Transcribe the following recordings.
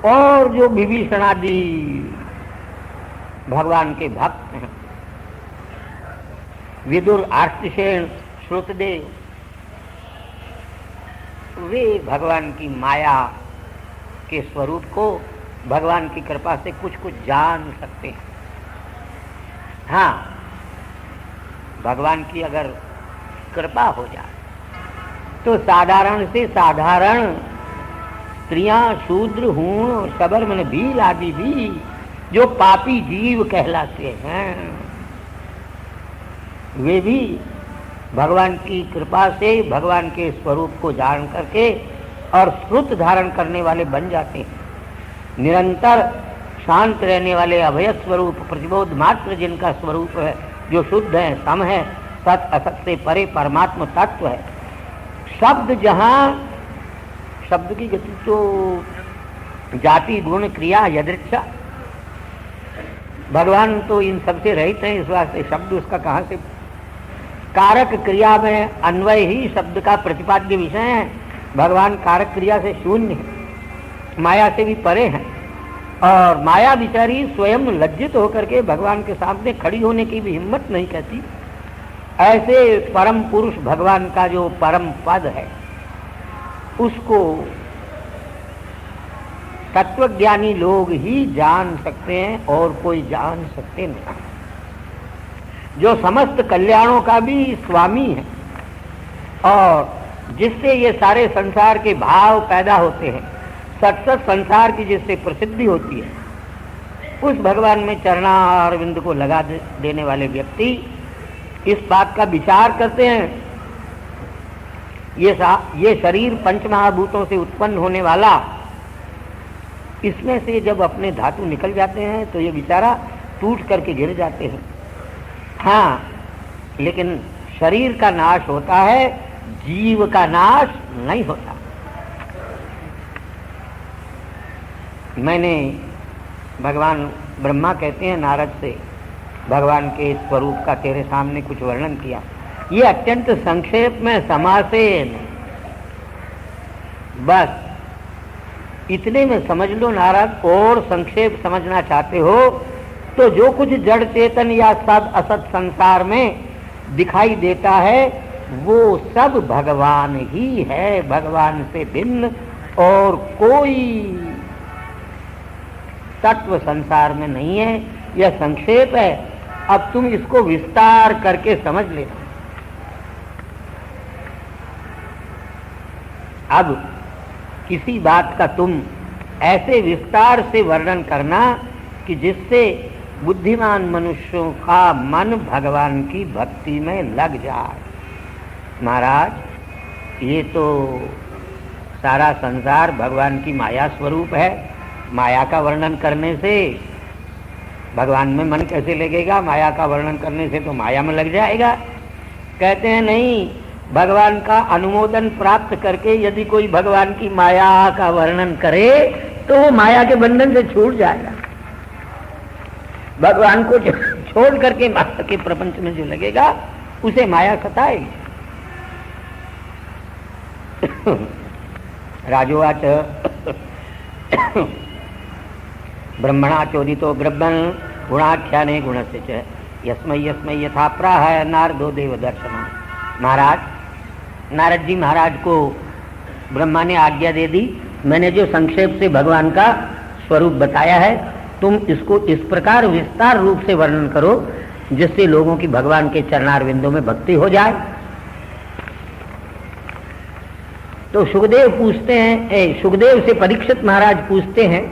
और जो विभीषण आदि भगवान के भक्त हैं, विदुर, आर्तिसेन, श्रुतदेव, वे भगवान की माया के स्वरूप को भगवान की कृपा से कुछ कुछ जान सकते हैं। हाँ, भगवान की अगर कृपा हो जाए तो साधारण से साधारण स्त्रियां, शूद्र, हूण, सबर्मन, भील आदि भी जो पापी जीव कहलाते हैं, वे भी भगवान की कृपा से भगवान के स्वरूप को जान करके और श्रुत धारण करने वाले बन जाते हैं। निरंतर शांत रहने वाले अभय स्वरूप, प्रतिबोध मात्र जिनका स्वरूप है, जो शुद्ध है, सम है, सत असत से परे परमात्म तत्व है। शब्द जहाँ, शब्द की गति तो जाति, गुण, क्रिया, यदृच्छा, भगवान तो इन सबसे रहित हैं, इस वास्ते शब्द उसका कहाँ से। कारक क्रिया में अन्वय ही शब्द का प्रतिपाद्य विषय है। भगवान कारक क्रिया से शून्य है, माया से भी परे हैं, और माया बिचारी स्वयं लज्जित होकर के भगवान के सामने खड़ी होने की भी हिम्मत नहीं कहती। ऐसे परम पुरुष भगवान का जो परम पद है, उसको तत्वज्ञानी लोग ही जान सकते हैं और कोई जान सकते नहीं। जो समस्त कल्याणों का भी स्वामी है और जिससे ये सारे संसार के भाव पैदा होते हैं, सत संसार की जिससे प्रसिद्धि होती है, उस भगवान में चरणारविंद को लगा देने वाले व्यक्ति इस बात का विचार करते हैं। ये शरीर पंचमहाभूतों से उत्पन्न होने वाला, इसमें से जब अपने धातु निकल जाते हैं तो ये बेचारा टूट करके गिर जाते हैं। हाँ, लेकिन शरीर का नाश होता है, जीव का नाश नहीं होता। मैंने, भगवान ब्रह्मा कहते हैं नारद से, भगवान के स्वरूप का तेरे सामने कुछ वर्णन किया। ये अत्यंत संक्षेप में समासेन, बस इतने में समझ लो नारद। और संक्षेप समझना चाहते हो तो जो कुछ जड़ चेतन या सद असत संसार में दिखाई देता है वो सब भगवान ही है, भगवान से भिन्न और कोई तत्व संसार में नहीं है। यह संक्षेप है, अब तुम इसको विस्तार करके समझ लेना। अब किसी बात का तुम ऐसे विस्तार से वर्णन करना कि जिससे बुद्धिमान मनुष्यों का मन भगवान की भक्ति में लग जाए। महाराज, ये तो सारा संसार भगवान की माया स्वरूप है। माया का वर्णन करने से भगवान में मन कैसे लगेगा? माया का वर्णन करने से तो माया में लग जाएगा। कहते हैं नहीं, भगवान का अनुमोदन प्राप्त करके यदि कोई भगवान की माया का वर्णन करे तो वो माया के बंधन से छूट जाएगा। भगवान को छोड़ करके माया के प्रपंच में जो लगेगा उसे माया सताएगी। राजोवाच ब्रह्मणा चोदितो ब्रह्मन् गुणाख्याने गुणस्य च यस्मै यस्मै यथा प्राह नारदो देव दर्शना। महाराज, नारद जी महाराज को ब्रह्मा ने आज्ञा दे दी, मैंने जो संक्षेप से भगवान का स्वरूप बताया है तुम इसको इस प्रकार विस्तार रूप से वर्णन करो जिससे लोगों की भगवान के चरणारविंदों में भक्ति हो जाए। तो सुखदेव पूछते हैं, सुखदेव से परीक्षित महाराज पूछते हैं,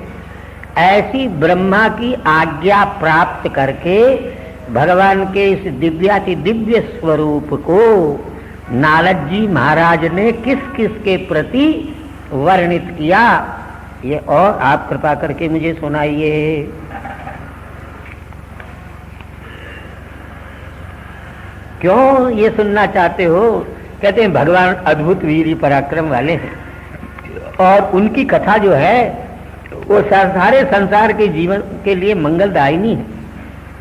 ऐसी ब्रह्मा की आज्ञा प्राप्त करके भगवान के इस दिव्याति दिव्य स्वरूप को नारद जी महाराज ने किस किस के प्रति वर्णित किया, ये और आप कृपा करके मुझे सुनाइए। क्यों ये सुनना चाहते हो? कहते हैं भगवान अद्भुत वीर पराक्रम वाले हैं और उनकी कथा जो है वो सारे संसार के जीवन के लिए मंगलदायिनी है।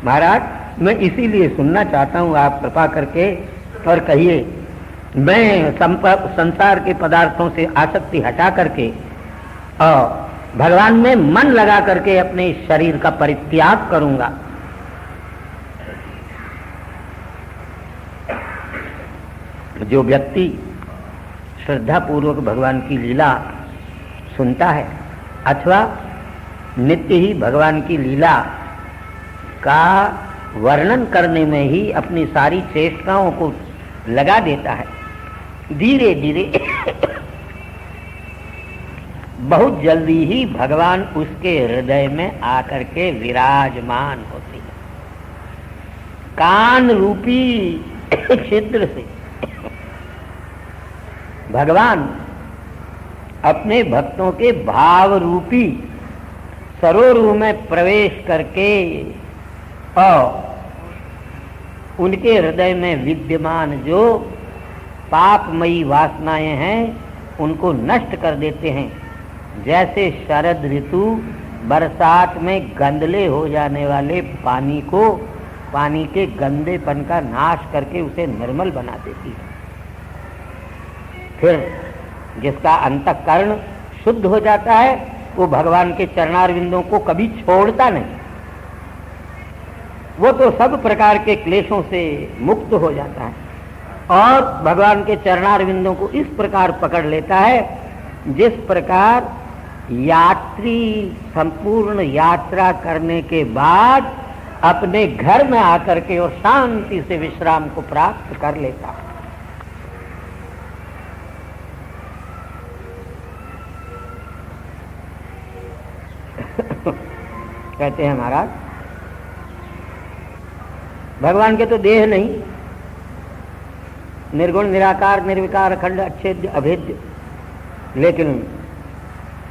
महाराज, मैं इसीलिए सुनना चाहता हूँ, आप कृपा करके और कहिए। मैं संसार के पदार्थों से आसक्ति हटा करके और भगवान में मन लगा करके अपने इस शरीर का परित्याग करूंगा। जो व्यक्ति श्रद्धा पूर्वक भगवान की लीला सुनता है अथवा नित्य ही भगवान की लीला का वर्णन करने में ही अपनी सारी चेष्टाओं को लगा देता है, धीरे धीरे बहुत जल्दी ही भगवान उसके हृदय में आकर के विराजमान होते हैं। कान रूपी छिद्र से भगवान अपने भक्तों के भाव रूपी सरोवर में प्रवेश करके और उनके हृदय में विद्यमान जो पापमयी वासनाएं हैं उनको नष्ट कर देते हैं। जैसे शरद ऋतु बरसात में गंदले हो जाने वाले पानी को, पानी के गंदेपन का नाश करके उसे निर्मल बना देती है। फिर जिसका अंतःकरण शुद्ध हो जाता है वो भगवान के चरणारविंदों को कभी छोड़ता नहीं, वो तो सब प्रकार के क्लेशों से मुक्त हो जाता है और भगवान के चरणारविंदों को इस प्रकार पकड़ लेता है जिस प्रकार यात्री संपूर्ण यात्रा करने के बाद अपने घर में आकर के और शांति से विश्राम को प्राप्त कर लेता है। कहते हैं महाराज भगवान के तो देह नहीं, निर्गुण निराकार निर्विकार अखंड अच्छेद्य अभेद्य, लेकिन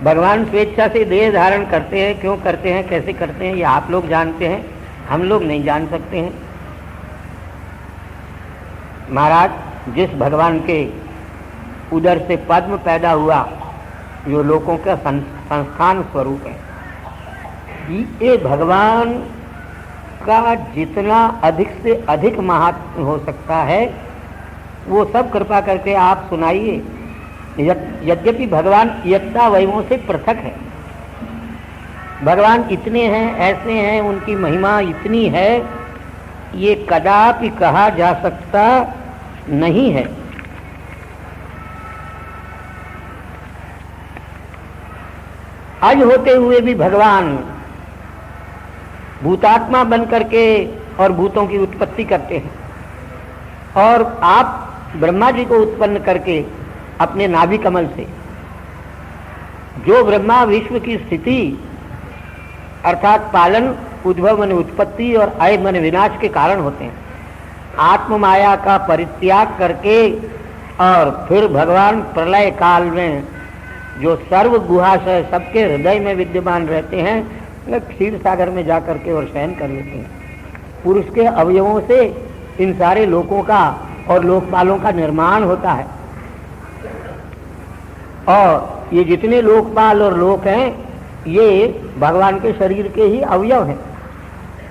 भगवान स्वेच्छा से देह धारण करते हैं। क्यों करते हैं, कैसे करते हैं, ये आप लोग जानते हैं, हम लोग नहीं जान सकते हैं। महाराज जिस भगवान के उदर से पद्म पैदा हुआ जो लोगों का संस्थान स्वरूप है, ये भगवान का जितना अधिक से अधिक महात्म हो सकता है वो सब कृपा करके आप सुनाइए। यद्यपि भगवान यत्ता वैभवों से पृथक है, भगवान इतने हैं, ऐसे हैं, उनकी महिमा इतनी है, ये कदापि कहा जा सकता नहीं है। आज होते हुए भी भगवान भूतात्मा बन करके और भूतों की उत्पत्ति करते हैं और आप ब्रह्मा जी को उत्पन्न करके अपने नाभि कमल से, जो ब्रह्मा विश्व की स्थिति अर्थात पालन, उद्भव मन उत्पत्ति और अय मन विनाश के कारण होते हैं, आत्म माया का परित्याग करके और फिर भगवान प्रलय काल में जो सर्व गुहाशय सबके हृदय में विद्यमान रहते हैं, क्षीर सागर में जाकर के और शयन कर लेते हैं। पुरुष के अवयवों से इन सारे लोकों का और लोकपालों का निर्माण होता है और ये जितने लोकपाल और लोक हैं ये भगवान के शरीर के ही अवयव हैं।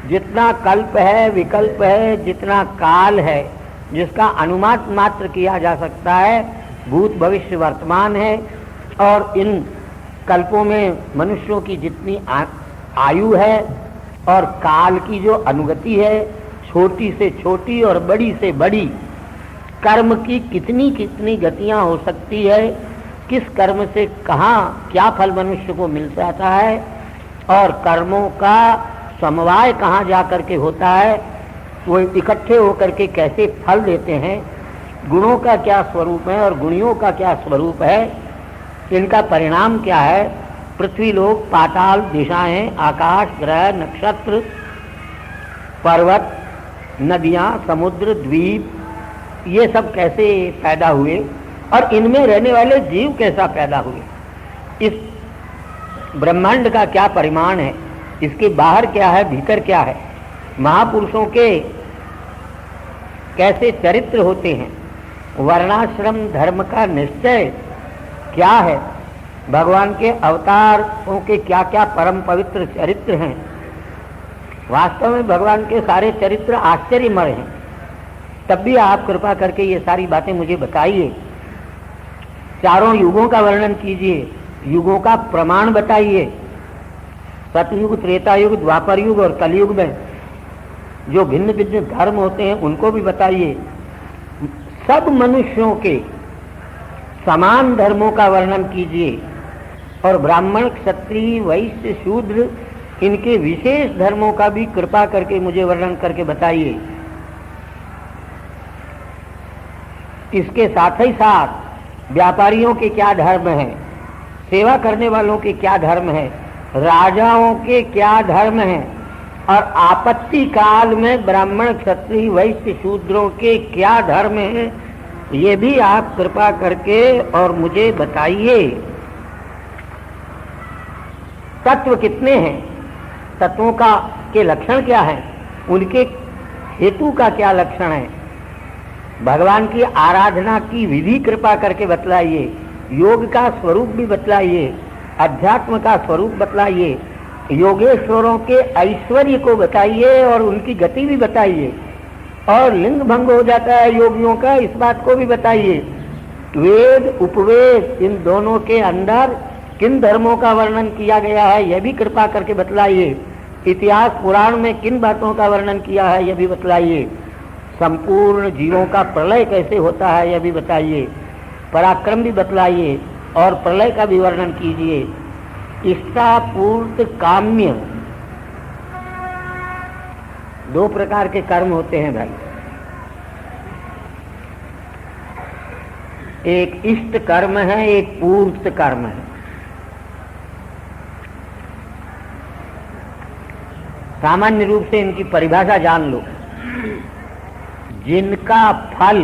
जितना कल्प है, विकल्प है, जितना काल है जिसका अनुमान मात्र किया जा सकता है, भूत भविष्य वर्तमान है और इन कल्पों में मनुष्यों की जितनी आयु है और काल की जो अनुगति है, छोटी से छोटी और बड़ी से बड़ी, कर्म की कितनी कितनी गतियां हो सकती है, किस कर्म से कहाँ क्या फल मनुष्य को मिल जाता है और कर्मों का समवाय कहाँ जा करके होता है, वो इकट्ठे होकर के कैसे फल देते हैं, गुणों का क्या स्वरूप है और गुणियों का क्या स्वरूप है, इनका परिणाम क्या है, पृथ्वी लोक पाताल दिशाएं, आकाश ग्रह नक्षत्र पर्वत नदियां समुद्र द्वीप, ये सब कैसे पैदा हुए और इनमें रहने वाले जीव कैसा पैदा हुए, इस ब्रह्मांड का क्या परिमाण है, इसके बाहर क्या है भीतर क्या है, महापुरुषों के कैसे चरित्र होते हैं, वर्णाश्रम धर्म का निश्चय क्या है, भगवान के अवतारों के क्या क्या परम पवित्र चरित्र हैं। वास्तव में भगवान के सारे चरित्र आश्चर्यमय हैं। तब भी आप कृपा करके ये सारी बातें मुझे बताइए, चारों युगों का वर्णन कीजिए युगों का प्रमाण बताइए। सतयुग, त्रेता युग, द्वापर युग और कलयुग में जो भिन्न भिन्न धर्म होते हैं उनको भी बताइए। सब मनुष्यों के समान धर्मों का वर्णन कीजिए और ब्राह्मण, क्षत्रिय, वैश्य, शूद्र इनके विशेष धर्मों का भी कृपा करके मुझे वर्णन करके बताइए। इसके साथ ही साथ व्यापारियों के क्या धर्म है, सेवा करने वालों के क्या धर्म है, राजाओं के क्या धर्म है और आपत्ति काल में ब्राह्मण, क्षत्रिय, वैश्य, शूद्रों के क्या धर्म है, ये भी आप कृपा करके और मुझे बताइए। तत्व कितने हैं, तत्वों का के लक्षण क्या है, उनके हेतु का क्या लक्षण है, भगवान की आराधना की विधि कृपा करके बतलाइए, योग का स्वरूप भी बतलाइए, अध्यात्म का स्वरूप बतलाइए, योगेश्वरों के ऐश्वर्य को बताइए और उनकी गति भी बताइए, और लिंग भंग हो जाता है योगियों का, इस बात को भी बताइए। वेद उपवेद इन दोनों के अंदर किन धर्मों का वर्णन किया गया है यह भी कृपा करके बतलाइए। इतिहास पुराण में किन बातों का वर्णन किया है यह भी बतलाइए। संपूर्ण जीवों का प्रलय कैसे होता है यह भी बताइए। पराक्रम भी बतलाइए और प्रलय का भी वर्णन कीजिए। इष्टापूर्त काम्य दो प्रकार के कर्म होते हैं भाई, एक इष्ट कर्म है, एक पूर्त कर्म है। सामान्य रूप से इनकी परिभाषा जान लो। जिनका फल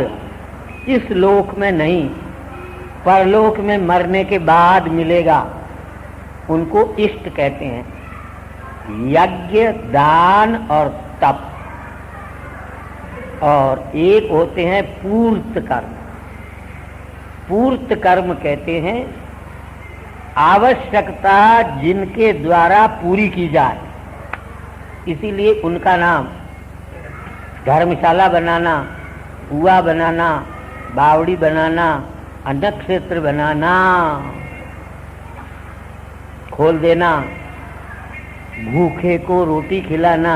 इस लोक में नहीं परलोक में मरने के बाद मिलेगा उनको इष्ट कहते हैं। यज्ञ, दान और तप। और एक होते हैं पूर्त कर्म। पूर्त कर्म कहते हैं आवश्यकता जिनके द्वारा पूरी की जाए, इसीलिए उनका नाम धर्मशाला बनाना, कुआं बनाना, बावड़ी बनाना, अन्न क्षेत्र बनाना, खोल देना, भूखे को रोटी खिलाना,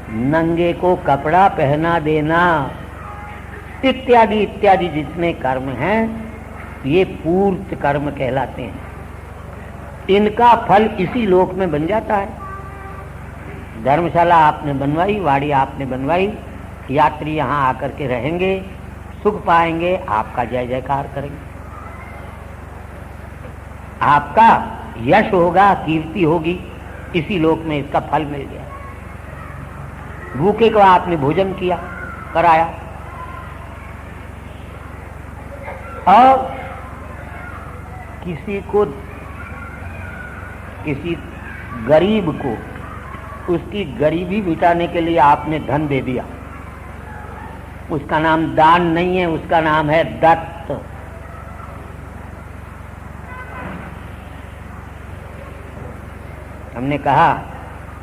नंगे को कपड़ा पहना देना, इत्यादि इत्यादि जितने कर्म हैं ये पूर्त कर्म कहलाते हैं। इनका फल इसी लोक में बन जाता है। धर्मशाला आपने बनवाई, वाड़ी आपने बनवाई, यात्री यहाँ आकर के रहेंगे, सुख पाएंगे, आपका जय जयकार करेंगे, आपका यश होगा, कीर्ति होगी, इसी लोक में इसका फल मिल गया। भूखे को आपने भोजन किया, कराया, और किसी गरीब को उसकी गरीबी मिटाने के लिए आपने धन दे दिया, उसका नाम दान नहीं है, उसका नाम है दत्त। हमने कहा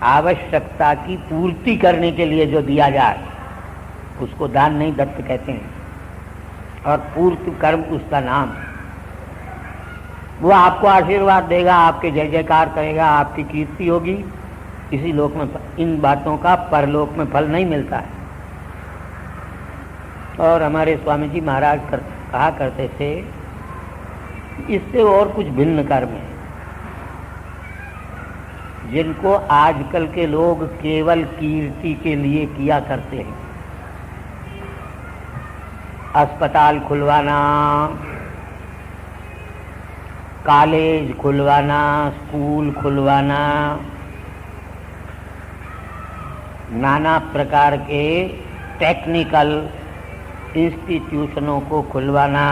आवश्यकता की पूर्ति करने के लिए जो दिया जाए उसको दान नहीं दत्त कहते हैं, और पूर्ति कर्म उसका नाम। वो आपको आशीर्वाद देगा, आपके जय जयकार करेगा, आपकी कीर्ति होगी, इसी लोक में। इन बातों का परलोक में फल नहीं मिलता है। और हमारे स्वामी जी महाराज कहा करते थे इससे और कुछ भिन्न कर्म है जिनको आजकल के लोग केवल कीर्ति के लिए किया करते हैं। अस्पताल खुलवाना, कॉलेज खुलवाना, स्कूल खुलवाना, नाना प्रकार के टेक्निकल इंस्टीट्यूशनों को खुलवाना,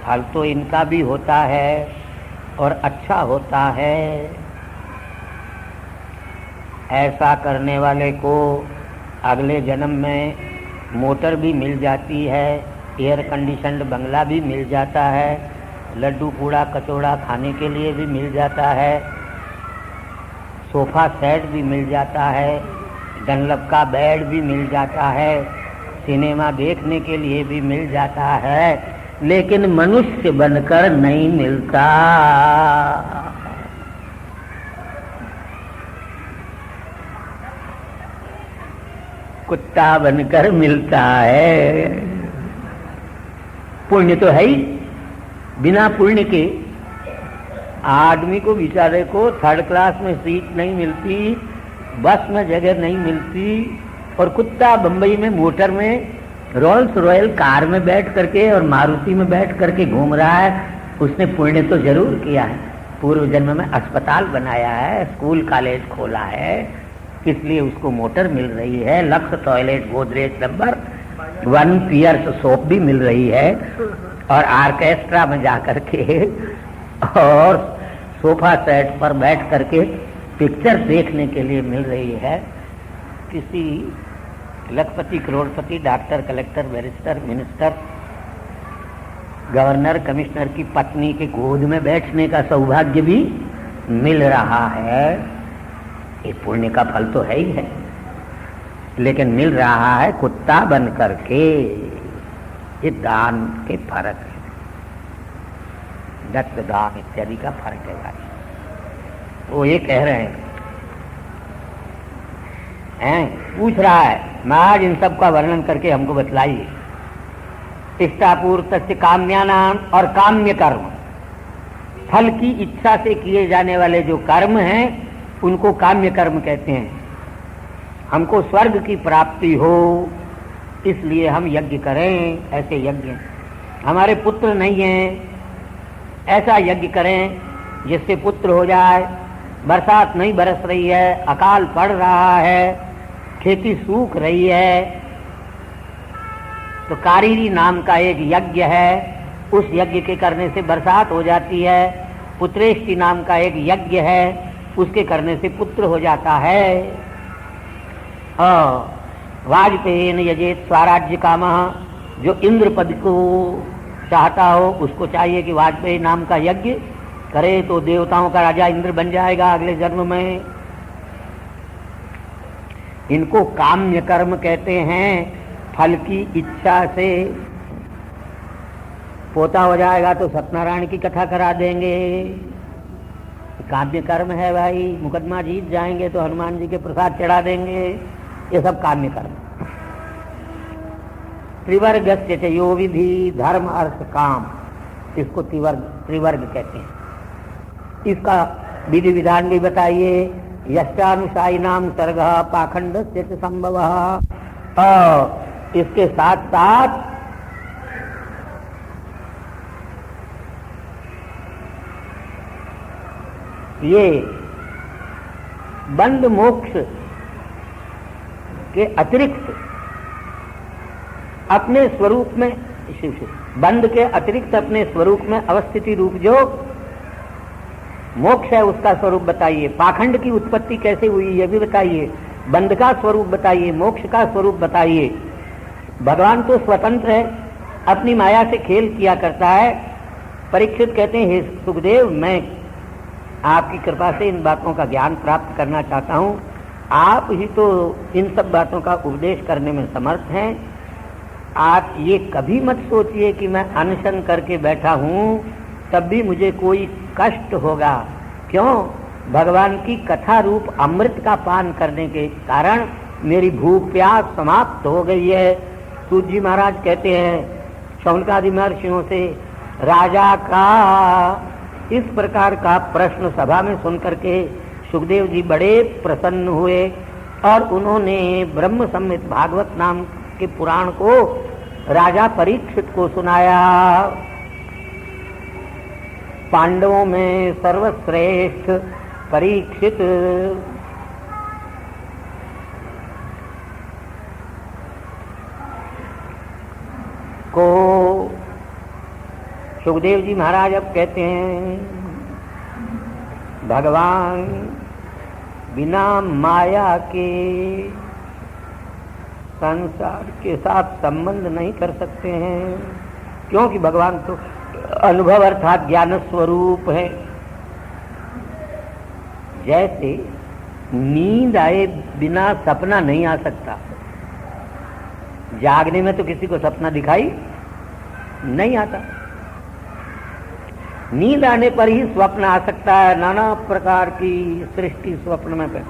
फल तो इनका भी होता है और अच्छा होता है। ऐसा करने वाले को अगले जन्म में मोटर भी मिल जाती है, एयर कंडीशन्ड बंगला भी मिल जाता है, लड्डू पूड़ा कचौड़ा खाने के लिए भी मिल जाता है, सोफा सेट भी मिल जाता है, डनलप का बेड भी मिल जाता है, सिनेमा देखने के लिए भी मिल जाता है। लेकिन मनुष्य बनकर नहीं मिलता। कुत्ता बनकर मिलता है। पुण्य तो है ही, बिना पुण्य के आदमी को बेचारे को थर्ड क्लास में सीट नहीं मिलती, बस में जगह नहीं मिलती, और कुत्ता बंबई में मोटर में रोल्स रॉयल कार में बैठ करके और मारुति में बैठ करके घूम रहा है। उसने पुण्य तो जरूर किया है, पूर्व जन्म में अस्पताल बनाया है, स्कूल कॉलेज खोला है, इसलिए उसको मोटर मिल रही है, Lux toilet Godrej number 1 Pears soap भी मिल रही है, और ऑर्केस्ट्रा में जाकर के और सोफा सेट पर बैठ करके पिक्चर देखने के लिए मिल रही है। किसी लखपति करोड़पति doctor collector barrister minister governor commissioner की पत्नी के गोद में बैठने का सौभाग्य भी मिल रहा है। ये पुण्य का फल तो है ही है, लेकिन मिल रहा है कुत्ता बन करके। ये दान के फर्क है, दत्त दान इत्यादि का फर्क है भाई। वो ये कह रहे हैं, पूछ रहा है महाराज इन सब का वर्णन करके हमको बतलाइए। इष्टापूर्त काम्यानाम, और काम्य कर्म फल की इच्छा से किए जाने वाले जो कर्म हैं उनको काम्य कर्म कहते हैं। हमको स्वर्ग की प्राप्ति हो इसलिए हम यज्ञ करें, ऐसे यज्ञ। हमारे पुत्र नहीं हैं, ऐसा यज्ञ करें जिससे पुत्र हो जाए। बरसात नहीं बरस रही है, अकाल पड़ रहा है, खेती सूख रही है, तो कारीरी नाम का एक यज्ञ है, उस यज्ञ के करने से बरसात हो जाती है। पुत्रेष्टि नाम का एक यज्ञ है, उसके करने से पुत्र हो जाता है। वाजपेयी न यजेत स्वराज्य कामः, जो इंद्र पद को चाहता हो उसको चाहिए कि वाजपेयी नाम का यज्ञ करे तो देवताओं का राजा इंद्र बन जाएगा अगले जन्म में। इनको काम्य कर्म कहते हैं। फल की इच्छा से पोता हो जाएगा तो सत्यनारायण की कथा करा देंगे, काम्य कर्म है भाई। मुकदमा जीत जाएंगे तो हनुमान जी के प्रसाद चढ़ा देंगे, ये सब काम्य कर्म। त्रिवर्गस्य च यो विधि, धर्म अर्थ काम, इसको त्रिवर्ग कहते हैं। इसका विधि विधान भी बताइए। यश्चानुसायी नाम सर्ग पाखंड से संभव। इसके साथ साथ ये बंध मोक्ष के अतिरिक्त अपने स्वरूप में, बंध के अतिरिक्त अपने स्वरूप में अवस्थिति रूप जो मोक्ष है उसका स्वरूप बताइए। पाखंड की उत्पत्ति कैसे हुई यह भी बताइए। बंध का स्वरूप बताइए, मोक्ष का स्वरूप बताइए। भगवान तो स्वतंत्र है, अपनी माया से खेल किया करता है। परीक्षित कहते हैं, हे सुखदेव, मैं आपकी कृपा से इन बातों का ज्ञान प्राप्त करना चाहता हूँ। आप ही तो इन सब बातों का उपदेश करने में समर्थ हैं। आप ये कभी मत सोचिए कि मैं अनशन करके बैठा हूँ तब भी मुझे कोई कष्ट होगा। क्यों? भगवान की कथा रूप अमृत का पान करने के कारण मेरी भूख प्यास समाप्त हो गई है। सूत जी महाराज कहते हैं शौनकादि महर्षियों से, राजा का इस प्रकार का प्रश्न सभा में सुनकर के सुखदेव जी बड़े प्रसन्न हुए और उन्होंने ब्रह्म संहित भागवत नाम के पुराण को राजा परीक्षित को सुनाया। पांडवों में सर्वश्रेष्ठ परीक्षित को सुखदेव जी महाराज अब कहते हैं, भगवान बिना माया के संसार के साथ संबंध नहीं कर सकते हैं, क्योंकि भगवान तो अनुभव अर्थात ज्ञान स्वरूप है। जैसे नींद आए बिना सपना नहीं आ सकता, जागने में तो किसी को सपना दिखाई नहीं आता। नींद आने पर ही स्वप्न आ सकता है, नाना प्रकार की सृष्टि स्वप्न में।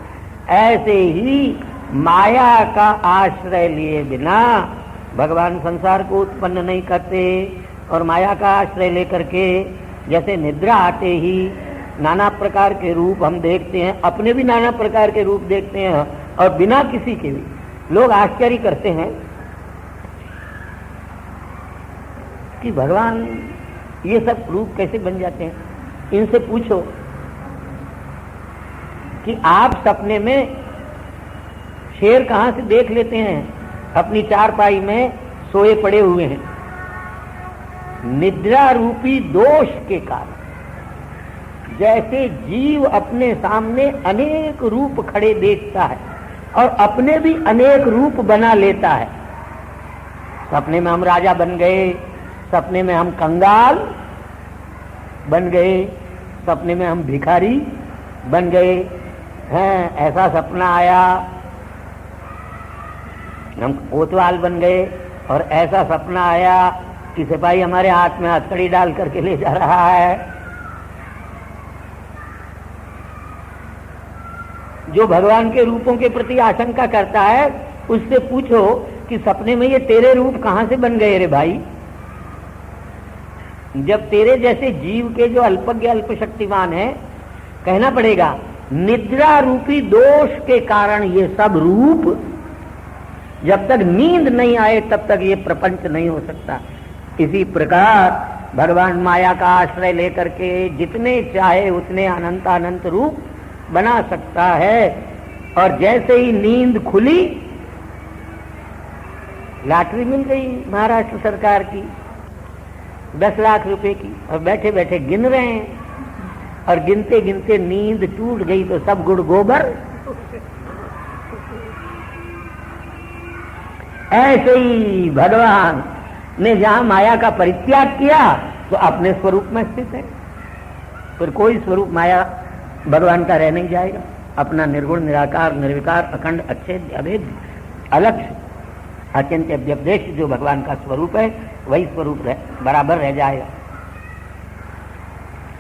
ऐसे ही माया का आश्रय लिए बिना भगवान संसार को उत्पन्न नहीं करते, और माया का आश्रय लेकर के जैसे निद्रा आते ही नाना प्रकार के रूप हम देखते हैं, अपने भी नाना प्रकार के रूप देखते हैं, और बिना किसी के भी लोग आश्चर्य करते हैं कि भगवान ये सब रूप कैसे बन जाते हैं। इनसे पूछो कि आप सपने में शेर कहां से देख लेते हैं, अपनी चारपाई में सोए पड़े हुए हैं। निद्रा रूपी दोष के कारण जैसे जीव अपने सामने अनेक रूप खड़े देखता है और अपने भी अनेक रूप बना लेता है। सपने में हम राजा बन गए, सपने में हम कंगाल बन गए, सपने में हम भिखारी बन गए हैं, ऐसा सपना आया। हम कोतवाल बन गए, और ऐसा सपना आया कि सिपाही हमारे हाथ में हथकड़ी डाल करके ले जा रहा है। जो भगवान के रूपों के प्रति आशंका करता है उससे पूछो कि सपने में ये तेरे रूप कहां से बन गए रे भाई। जब तेरे जैसे जीव के जो अल्पज्ञ अल्प शक्तिमान है, कहना पड़ेगा निद्रा रूपी दोष के कारण ये सब रूप, जब तक नींद नहीं आए तब तक ये प्रपंच नहीं हो सकता। इसी प्रकार भगवान माया का आश्रय लेकर के जितने चाहे उतने अनंत अनंत रूप बना सकता है। और जैसे ही नींद खुली, लॉटरी मिल गई महाराष्ट्र सरकार की 10 लाख रुपए की, और बैठे बैठे गिन रहे हैं, और गिनते गिनते नींद टूट गई तो सब गुड़ गोबर। ऐसे ही भगवान ने जहां माया का परित्याग किया तो अपने स्वरूप में स्थित है। फिर कोई स्वरूप माया भगवान का रह नहीं जाएगा। अपना निर्गुण निराकार निर्विकार अखंड अच्छेद अभेद अलक्ष्य अचिंत्य अव्यपदेश जो भगवान का स्वरूप है वही स्वरूप बराबर रह जाएगा।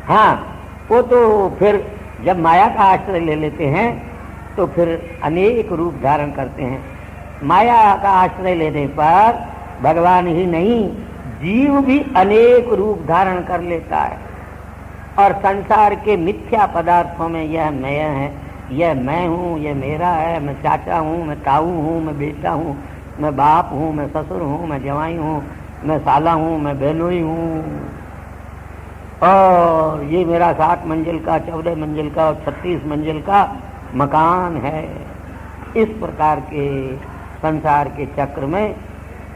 हाँ, वो तो फिर जब माया का आश्रय ले लेते हैं तो फिर अनेक रूप धारण करते हैं। माया का आश्रय लेने पर भगवान ही नहीं, जीव भी अनेक रूप धारण कर लेता है। और संसार के मिथ्या पदार्थों में यह मैं है, यह मैं हूँ, यह मेरा है, मैं चाचा हूँ, मैं ताऊ हूँ, मैं बेटा हूँ, मैं बाप हूँ, मैं ससुर हूँ, मैं जवाई हूँ, मैं साला हूँ, मैं बहनोई हूँ, और ये मेरा 7 मंजिल का 14 मंजिल का और 36 मंजिल का मकान है। इस प्रकार के संसार के चक्र में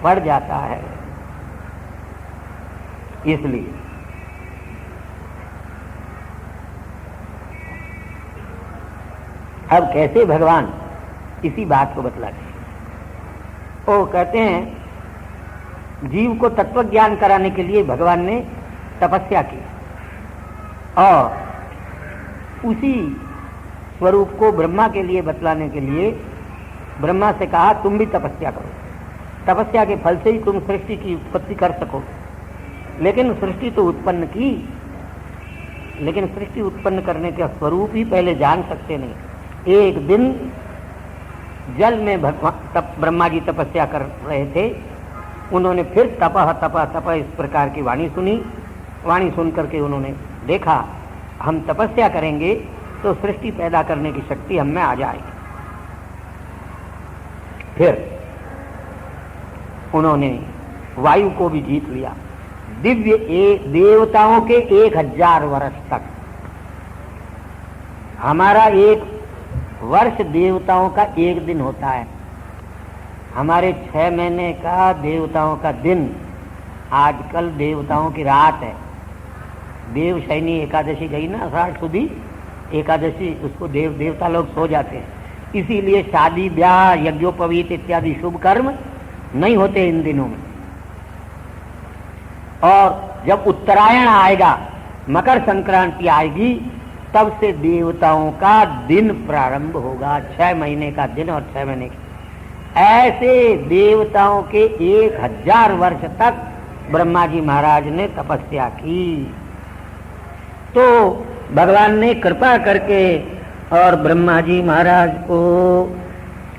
पड़ जाता है। इसलिए अब कैसे भगवान इसी बात को बतलाते हैं। वो कहते हैं जीव को तत्व ज्ञान कराने के लिए भगवान ने तपस्या की, और उसी स्वरूप को ब्रह्मा के लिए बतलाने के लिए ब्रह्मा से कहा तुम भी तपस्या करो। तपस्या के फल से ही तुम सृष्टि की उत्पत्ति कर सको। लेकिन सृष्टि तो उत्पन्न की, लेकिन सृष्टि उत्पन्न करने का स्वरूप ही पहले जान सकते नहीं। एक दिन जल में ब्रह्मा जी तपस्या कर रहे थे। उन्होंने फिर तपह तपह तपह इस प्रकार की वाणी सुनी। वाणी सुन करके उन्होंने देखा हम तपस्या करेंगे तो सृष्टि पैदा करने की शक्ति हम में आ जाएगी। फिर उन्होंने वायु को भी जीत लिया। दिव्य देवताओं के 1000 वर्ष तक, हमारा 1 वर्ष देवताओं का 1 दिन होता है। हमारे 6 महीने का देवताओं का दिन, आजकल देवताओं की रात है। देव शयनी एकादशी गई ना, आषाढ़ सुदी एकादशी, उसको देव देवता लोग सो जाते हैं। इसीलिए शादी ब्याह यज्ञोपवीत इत्यादि शुभ कर्म नहीं होते इन दिनों में। और जब उत्तरायण आएगा, मकर संक्रांति आएगी, तब से देवताओं का दिन प्रारंभ होगा। 6 महीने का दिन और 6 महीने के ऐसे देवताओं के 1000 वर्ष तक ब्रह्मा जी महाराज ने तपस्या की। तो भगवान ने कृपा करके और ब्रह्मा जी महाराज को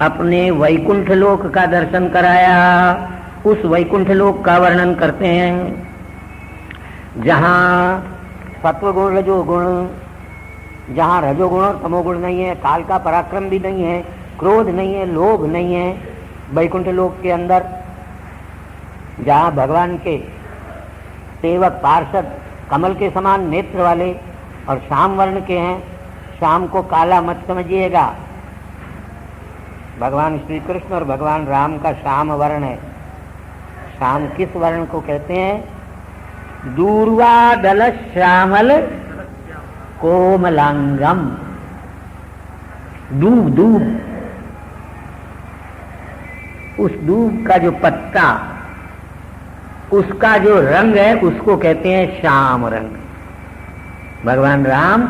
अपने वैकुंठ लोक का दर्शन कराया। उस वैकुंठ लोक का वर्णन करते हैं जहाँ सत्वगुण रजोगुण, जहाँ रजोगुण और तमोगुण नहीं है, काल का पराक्रम भी नहीं है, क्रोध नहीं है, लोभ नहीं है। वैकुंठ लोक के अंदर जहाँ भगवान के सेवक पार्षद कमल के समान नेत्र वाले और श्याम वर्ण के हैं। श्याम को काला मत समझिएगा, भगवान श्री कृष्ण और भगवान राम का श्याम वर्ण है। श्याम किस वर्ण को कहते हैं? दूर्वादल श्यामल कोमलांगम। दूब, दूब, उस दूब का जो पत्ता, उसका जो रंग है उसको कहते हैं श्याम रंग। भगवान राम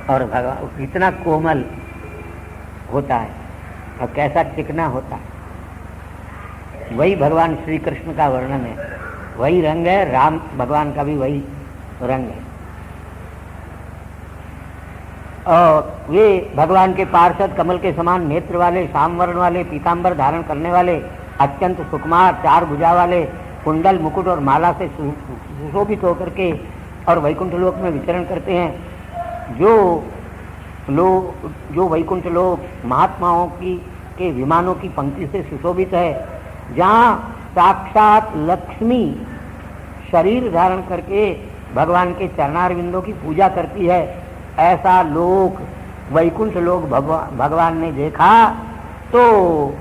और भगवान कितना कोमल होता है और कैसा चिकना होता है, वही भगवान श्री कृष्ण का वर्णन है। वही रंग है, राम भगवान का भी वही रंग है। और वे भगवान के पार्षद कमल के समान नेत्र वाले, श्याम वर्ण वाले, पीतांबर धारण करने वाले, अत्यंत सुकुमार, चार भुजा वाले, कुंडल मुकुट और माला से सुशोभित होकर के और वैकुंठ लोक में विचरण करते हैं। जो वैकुंठ लोक महात्माओं के विमानों की पंक्ति से सुशोभित है, जहाँ साक्षात लक्ष्मी शरीर धारण करके भगवान के चरणारविंदों की पूजा करती है, ऐसा लोक वैकुंठ लोक भगवान ने देखा। तो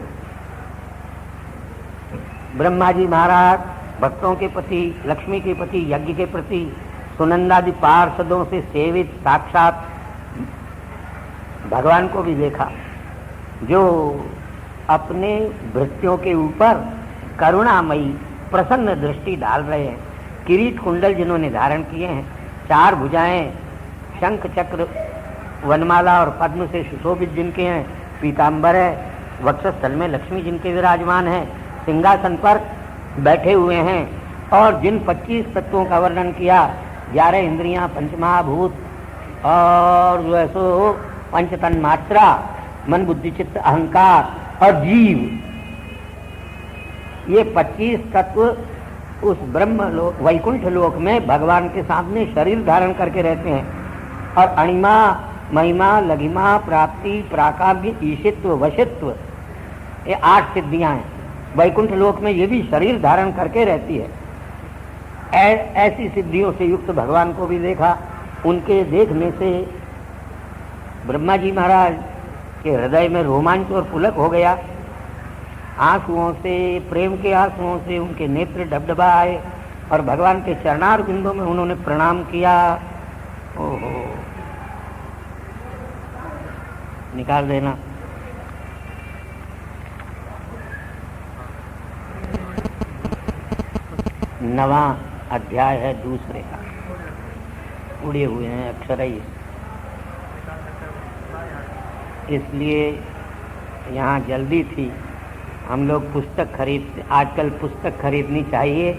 ब्रह्मा जी महाराज भक्तों के प्रति, लक्ष्मी के प्रति, यज्ञ के प्रति, सुनंदादि पार्षदों से सेवित साक्षात भगवान को भी देखा, जो अपने भृत्यों के ऊपर करुणामयी प्रसन्न दृष्टि डाल रहे हैं। किरीट कुंडल जिन्होंने धारण किए हैं, चार भुजाएं, शंख चक्र वनमाला और पद्म से सुशोभित जिनके हैं, पीतांबर है, वक्षस्थल में लक्ष्मी जिनके विराजमान है, सिंहासन पर बैठे हुए हैं। और जिन 25 तत्वों का वर्णन किया, 11 इंद्रियां, पंचमहाभूत और जो है सो पंचतन मात्रा, मन बुद्धि चित्त अहंकार और जीव, ये 25 तत्व उस ब्रह्म लोक वैकुंठ लोक में भगवान के सामने शरीर धारण करके रहते हैं। और अणिमा, महिमा, लघिमा, प्राप्ति, प्राकाव्य, ईशित्व, वशित्व, ये 8 सिद्धियां हैं। वैकुंठ लोक में ये भी शरीर धारण करके रहती है। ऐसी सिद्धियों से युक्त भगवान को भी देखा। उनके देखने से ब्रह्मा जी महाराज के हृदय में रोमांच और पुलक हो गया। आंसुओं से, प्रेम के आंसुओं से उनके नेत्र डबडबा आए और भगवान के चरणार बिंदों में उन्होंने प्रणाम किया। ओहो, निकाल देना। नवां अध्याय है दूसरे का, उड़े हुए हैं अक्षर ही, इसलिए यहाँ जल्दी थी। हम लोग पुस्तक खरीदते, आजकल पुस्तक खरीदनी चाहिए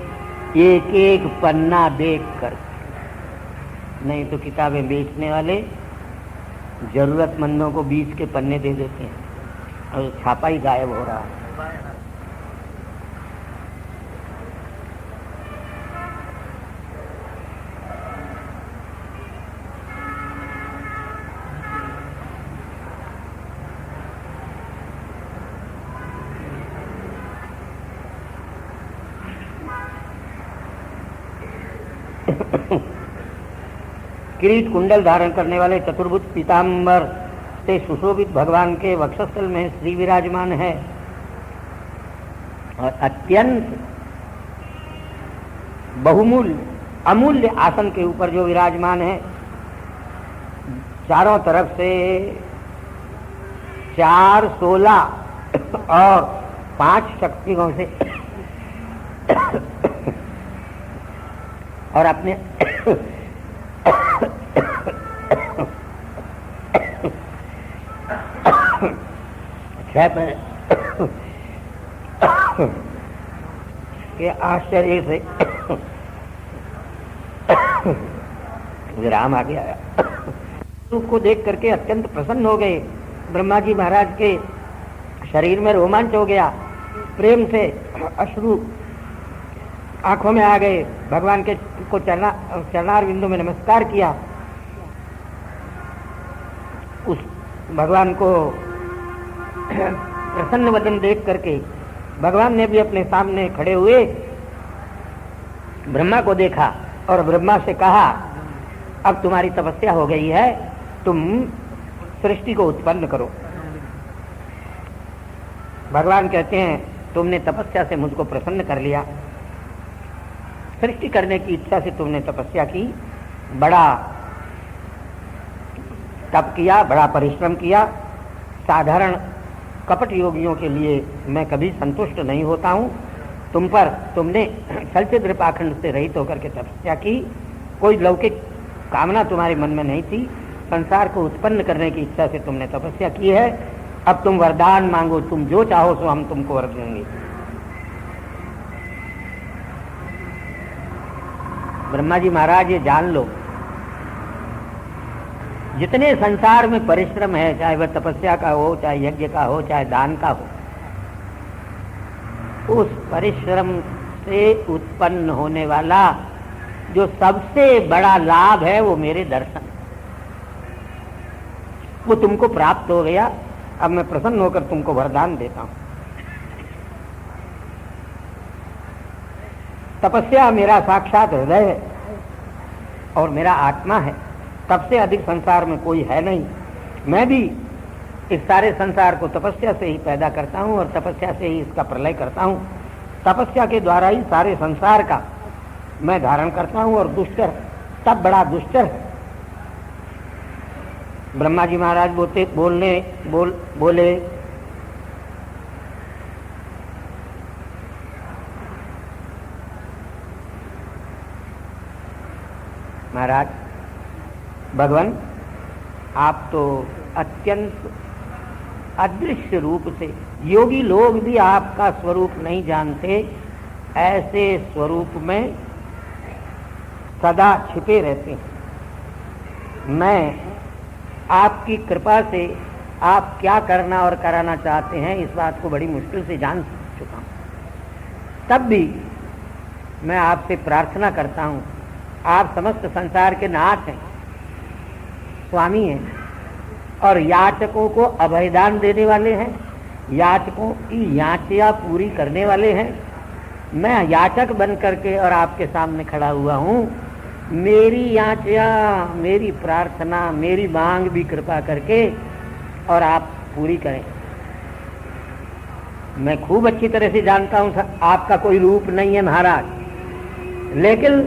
एक एक पन्ना देख कर, नहीं तो किताबें बेचने वाले जरूरतमंदों को 20 के पन्ने दे देते हैं और छापा ही गायब हो रहा है। किरीट कुंडल धारण करने वाले चतुर्भुज पीतांबर से सुशोभित भगवान के वक्षस्थल में श्री विराजमान है और अत्यंत बहुमूल्य अमूल्य आसन के ऊपर जो विराजमान है, चारों तरफ से 4, 16 और 5 शक्तियों से और अपने के आश्चर्य से विराम आ गया। स्वरूप को देख करके अत्यंत प्रसन्न हो गए। ब्रह्मा जी महाराज के शरीर में रोमांच हो गया, प्रेम से अश्रु आंखों में आ गए। भगवान के को चरणार बिंदु में नमस्कार किया। उस भगवान को प्रसन्न वदन देख करके भगवान ने भी अपने सामने खड़े हुए ब्रह्मा को देखा और ब्रह्मा से कहा, अब तुम्हारी तपस्या हो गई है, तुम सृष्टि को उत्पन्न करो। भगवान कहते हैं, तुमने तपस्या से मुझको प्रसन्न कर लिया, सृष्टि करने की इच्छा से तुमने तपस्या की, बड़ा तप किया, बड़ा परिश्रम किया। साधारण कपट योगियों के लिए मैं कभी संतुष्ट नहीं होता हूँ। तुम पर तुमने छल-छिद्र पाखंड से रहित होकर के तपस्या की, कोई लौकिक कामना तुम्हारे मन में नहीं थी, संसार को उत्पन्न करने की इच्छा से तुमने तपस्या की है। अब तुम वरदान मांगो, तुम जो चाहो सो हम तुमको वर देंगे। ब्रह्मा जी महाराज ये जान लो, जितने संसार में परिश्रम है, चाहे वह तपस्या का हो, चाहे यज्ञ का हो, चाहे दान का हो, उस परिश्रम से उत्पन्न होने वाला जो सबसे बड़ा लाभ है वो मेरे दर्शन, वो तुमको प्राप्त हो गया। अब मैं प्रसन्न होकर तुमको वरदान देता हूं। तपस्या मेरा साक्षात हृदय है और मेरा आत्मा है, तब से अधिक संसार में कोई है नहीं। मैं भी इस सारे संसार को तपस्या से ही पैदा करता हूँ और तपस्या से ही इसका प्रलय करता हूँ। तपस्या के द्वारा ही सारे संसार का मैं धारण करता हूँ और दुष्टर तब बड़ा दुष्टर है। ब्रह्मा जी महाराज बोले महाराज भगवान, आप तो अत्यंत अदृश्य रूप से, योगी लोग भी आपका स्वरूप नहीं जानते, ऐसे स्वरूप में सदा छिपे रहते हैं। मैं आपकी कृपा से आप क्या करना और कराना चाहते हैं इस बात को बड़ी मुश्किल से जान चुका हूँ। तब भी मैं आपसे प्रार्थना करता हूँ, आप समस्त संसार के नाथ हैं, स्वामी हैं और याचकों को अभयदान देने वाले हैं, याचकों की याचना पूरी करने वाले हैं। मैं याचक बन करके और आपके सामने खड़ा हुआ हूँ। मेरी याचना, मेरी प्रार्थना, मेरी मांग भी कृपा करके और आप पूरी करें। मैं खूब अच्छी तरह से जानता हूँ आपका कोई रूप नहीं है महाराज, लेकिन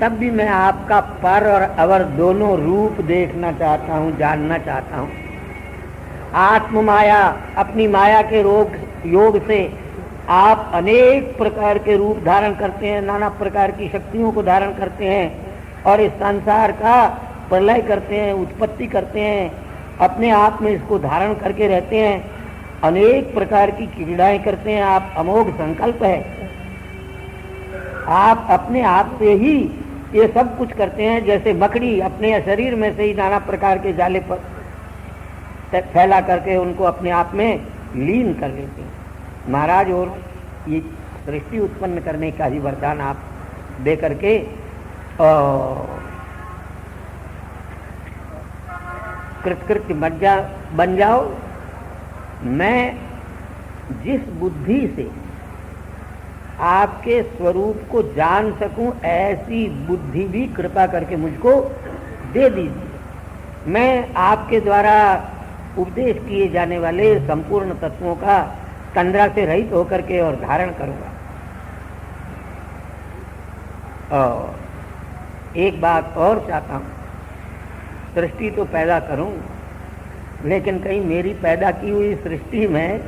तब भी मैं आपका पर और अवर दोनों रूप देखना चाहता हूँ, जानना चाहता हूँ। आत्म माया, अपनी माया के योग से आप अनेक प्रकार के रूप धारण करते हैं, नाना प्रकार की शक्तियों को धारण करते हैं और इस संसार का प्रलय करते हैं, उत्पत्ति करते हैं, अपने आप में इसको धारण करके रहते हैं, अनेक प्रकार की क्रीड़ाएं करते हैं। आप अमोघ संकल्प है, आप अपने आप से ही ये सब कुछ करते हैं। जैसे मकड़ी अपने शरीर में से ही नाना प्रकार के जाले पर फैला करके उनको अपने आप में लीन कर लेते हैं। महाराज, और ये सृष्टि उत्पन्न करने का ही वरदान आप दे करके कृतकृत्य बन जाओ। मैं जिस बुद्धि से आपके स्वरूप को जान सकूं, ऐसी बुद्धि भी कृपा करके मुझको दे दीजिए। मैं आपके द्वारा उपदेश किए जाने वाले संपूर्ण तत्वों का तंद्रा से रहित होकर के और धारण करूंगा। और एक बात और चाहता हूं, सृष्टि तो पैदा करूं, लेकिन कहीं मेरी पैदा की हुई सृष्टि में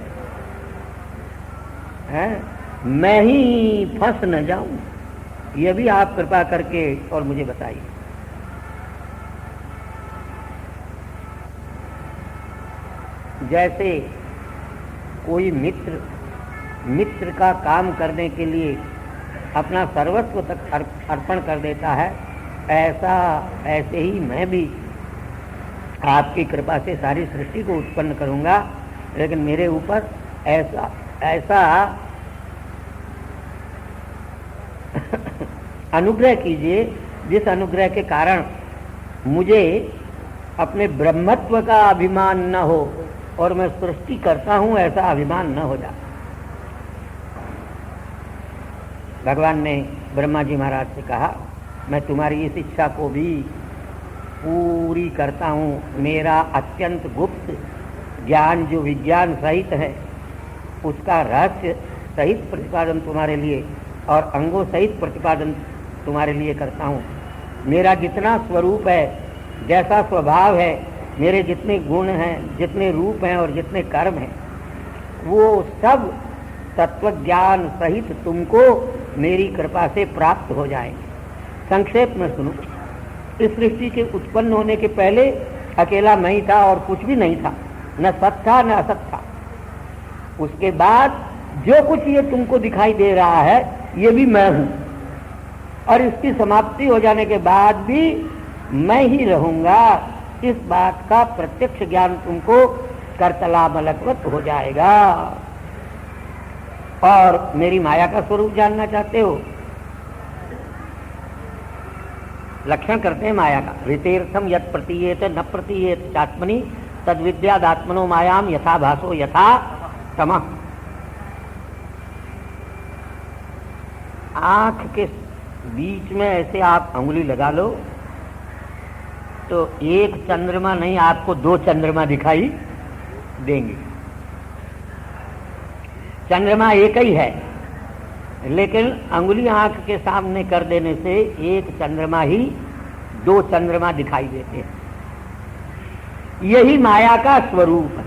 मैं ही फंस न जाऊं, ये भी आप कृपा करके और मुझे बताइए। जैसे कोई मित्र का काम करने के लिए अपना सर्वस्व तक अर्पण कर देता है, ऐसे ही मैं भी आपकी कृपा से सारी सृष्टि को उत्पन्न करूंगा, लेकिन मेरे ऊपर ऐसा अनुग्रह कीजिए जिस अनुग्रह के कारण मुझे अपने ब्रह्मत्व का अभिमान न हो और मैं सृष्टि करता हूं ऐसा अभिमान न हो जाए। भगवान ने ब्रह्मा जी महाराज से कहा, मैं तुम्हारी इस इच्छा को भी पूरी करता हूं। मेरा अत्यंत गुप्त ज्ञान जो विज्ञान सहित है उसका रहस्य सहित प्रतिपादन तुम्हारे लिए और अंगों सहित प्रतिपादन तुम्हारे लिए करता हूं। मेरा जितना स्वरूप है, जैसा स्वभाव है, मेरे जितने गुण हैं, जितने रूप हैं और जितने कर्म हैं, वो सब तत्व ज्ञान सहित तुमको मेरी कृपा से प्राप्त हो जाएंगे। संक्षेप में सुनो, इस सृष्टि के उत्पन्न होने के पहले अकेला मैं ही था और कुछ भी नहीं था, न सत था न असत था। उसके बाद जो कुछ ये तुमको दिखाई दे रहा है ये भी मैं हूं, और इसकी समाप्ति हो जाने के बाद भी मैं ही रहूंगा। इस बात का प्रत्यक्ष ज्ञान तुमको करतलामलकवत हो जाएगा। और मेरी माया का स्वरूप जानना चाहते हो? लक्षण करते हैं माया का। ऋतेर्थम यत् प्रतीयेत न प्रतीयेत चात्मनि तद विद्यादात्मनो मायाम यथा भासो यथा तमः। आंख के बीच में ऐसे आप अंगुली लगा लो तो एक चंद्रमा नहीं, आपको 2 चंद्रमा दिखाई देंगे। चंद्रमा एक ही है, लेकिन अंगुली आंख के सामने कर देने से एक चंद्रमा ही 2 चंद्रमा दिखाई देते हैं। यही माया का स्वरूप है।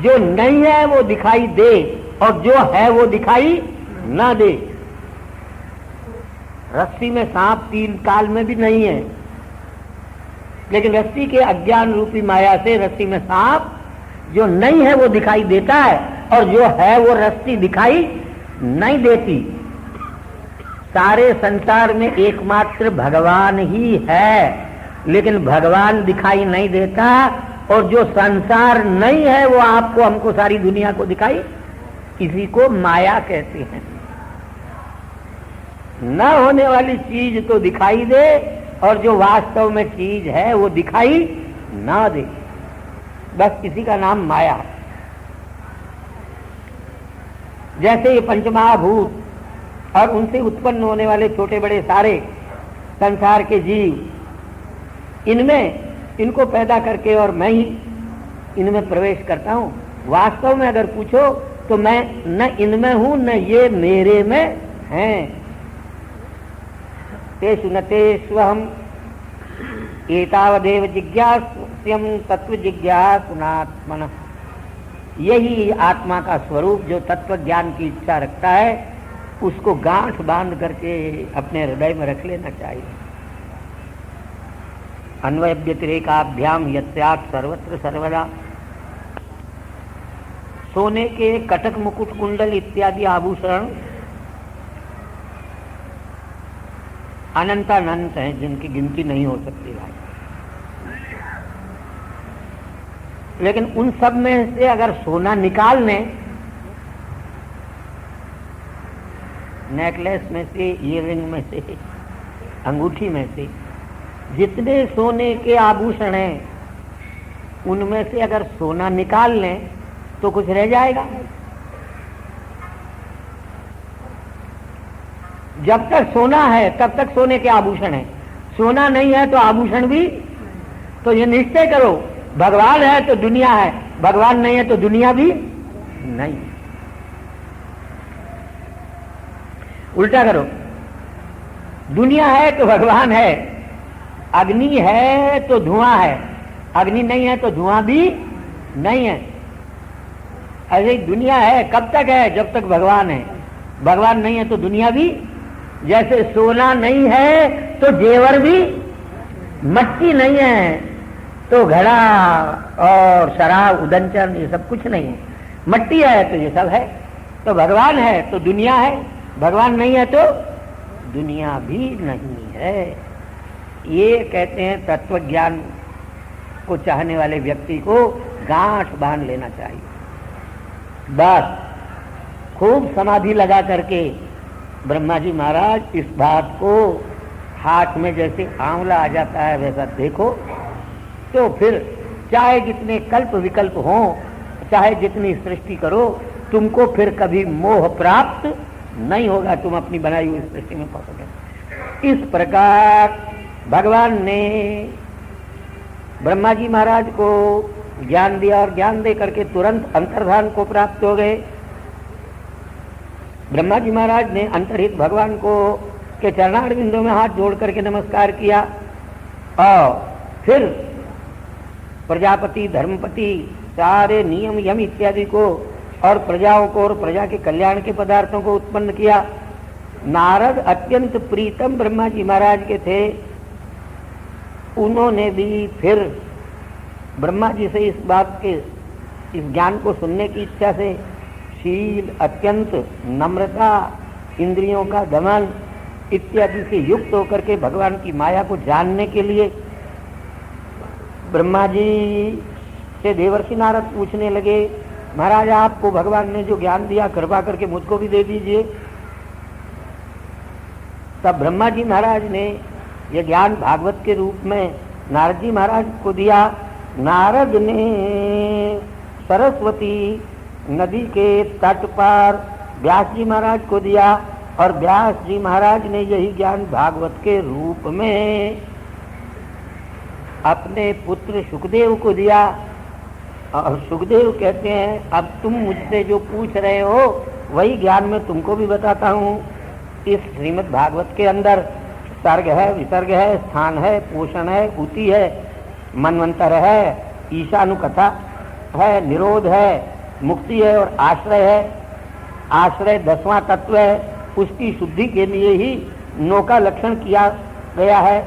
जो नहीं है वो दिखाई दे और जो है वो दिखाई ना दे। रस्सी में सांप 3 काल में भी नहीं है, लेकिन रस्सी के अज्ञान रूपी माया से रस्सी में सांप जो नहीं है वो दिखाई देता है और जो है वो रस्सी दिखाई नहीं देती। सारे संसार में एकमात्र भगवान ही है, लेकिन भगवान दिखाई नहीं देता, और जो संसार नहीं है वो आपको हमको सारी दुनिया को दिखाई, इसी को माया कहते हैं। न होने वाली चीज तो दिखाई दे और जो वास्तव में चीज है वो दिखाई ना दे, बस इसी का नाम माया है। जैसे ये पंचमहाभूत और उनसे उत्पन्न होने वाले छोटे बड़े सारे संसार के जीव, इनको पैदा करके और मैं ही इनमें प्रवेश करता हूं। वास्तव में अगर पूछो तो मैं न इनमें हूं न ये मेरे में हैं। तेषु न तेष्वहम् एतावदेव जिज्ञास्यम् तत्व जिज्ञासुनात्मनः। यही आत्मा का स्वरूप जो तत्व ज्ञान की इच्छा रखता है, उसको गांठ बांध करके अपने हृदय में रख लेना चाहिए। अन्वय व्यतिरेकाभ्याम यस्यात् सर्वत्र सर्वदा। सोने के कटक मुकुट कुंडल इत्यादि आभूषण अनंतानंत हैं, जिनकी गिनती नहीं हो सकती भाई। लेकिन उन सब में से अगर सोना निकाल लें, नेकलेस में से, ईयररिंग में से, अंगूठी में से, जितने सोने के आभूषण हैं उनमें से अगर सोना निकाल लें तो कुछ रह जाएगा? जब तक सोना है तब तक सोने के आभूषण है, सोना नहीं है तो आभूषण भी। तो ये निश्चय करो, भगवान है तो दुनिया है, भगवान नहीं है तो दुनिया भी नहीं। उल्टा करो, दुनिया है तो भगवान है, अग्नि है तो धुआं है, अग्नि नहीं है तो धुआं भी नहीं है। ऐसे ही दुनिया है कब तक है? जब तक भगवान है, भगवान नहीं है तो दुनिया भी। जैसे सोना नहीं है तो जेवर भी, मट्टी नहीं है तो घड़ा और शराब उदंचन ये सब कुछ नहीं है, मट्टी है तो ये सब है। तो भगवान है तो दुनिया है, भगवान नहीं है तो दुनिया भी नहीं है। है। ये कहते हैं तत्व ज्ञान को चाहने वाले व्यक्ति को गांठ बांध लेना चाहिए। बस खूब समाधि लगा करके ब्रह्मा जी महाराज इस बात को हाथ में जैसे आंवला आ जाता है वैसा देखो, तो फिर चाहे जितने कल्प विकल्प हों, चाहे जितनी सृष्टि करो, तुमको फिर कभी मोह प्राप्त नहीं होगा, तुम अपनी बनाई हुई सृष्टि में पहुंचोगे। इस प्रकार भगवान ने ब्रह्मा जी महाराज को ज्ञान दिया और ज्ञान दे करके तुरंत अंतर्धान को प्राप्त हो गए। ब्रह्मा जी महाराज ने अंतर्हित भगवान को के चरणार बिंदु में हाथ जोड़ करके नमस्कार किया और फिर प्रजापति, धर्मपति, सारे नियम यम इत्यादि को और प्रजाओं को और प्रजा के कल्याण के पदार्थों को उत्पन्न किया। नारद अत्यंत प्रीतम ब्रह्मा जी महाराज के थे। उन्होंने भी फिर ब्रह्मा जी से इस बात के इस ज्ञान को सुनने की इच्छा से शील, अत्यंत नम्रता, इंद्रियों का दमन इत्यादि से युक्त होकर के भगवान की माया को जानने के लिए ब्रह्मा जी से देवर्षि नारद पूछने लगे, महाराज आपको भगवान ने जो ज्ञान दिया कृपा करके मुझको भी दे दीजिए। तब ब्रह्मा जी महाराज ने यह ज्ञान भागवत के रूप में नारद जी महाराज को दिया। नारद ने सरस्वती नदी के तट पर व्यास जी महाराज को दिया और व्यास जी महाराज ने यही ज्ञान भागवत के रूप में अपने पुत्र सुखदेव को दिया। और सुखदेव कहते हैं अब तुम मुझसे जो पूछ रहे हो वही ज्ञान मैं तुमको भी बताता हूँ। इस श्रीमद् भागवत के अंदर सर्ग है, विसर्ग है, स्थान है, पोषण है, उति है, मनवंतर है, ईशानुकथा है, निरोध है, मुक्ति है और आश्रय है। आश्रय 10वां तत्व है, उसकी शुद्धि के लिए ही नौ का लक्षण किया गया है।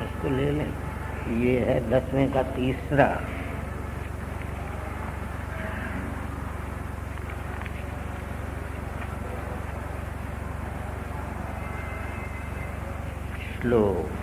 इसको ले लें, ये है 10वें का तीसरा। श्लोक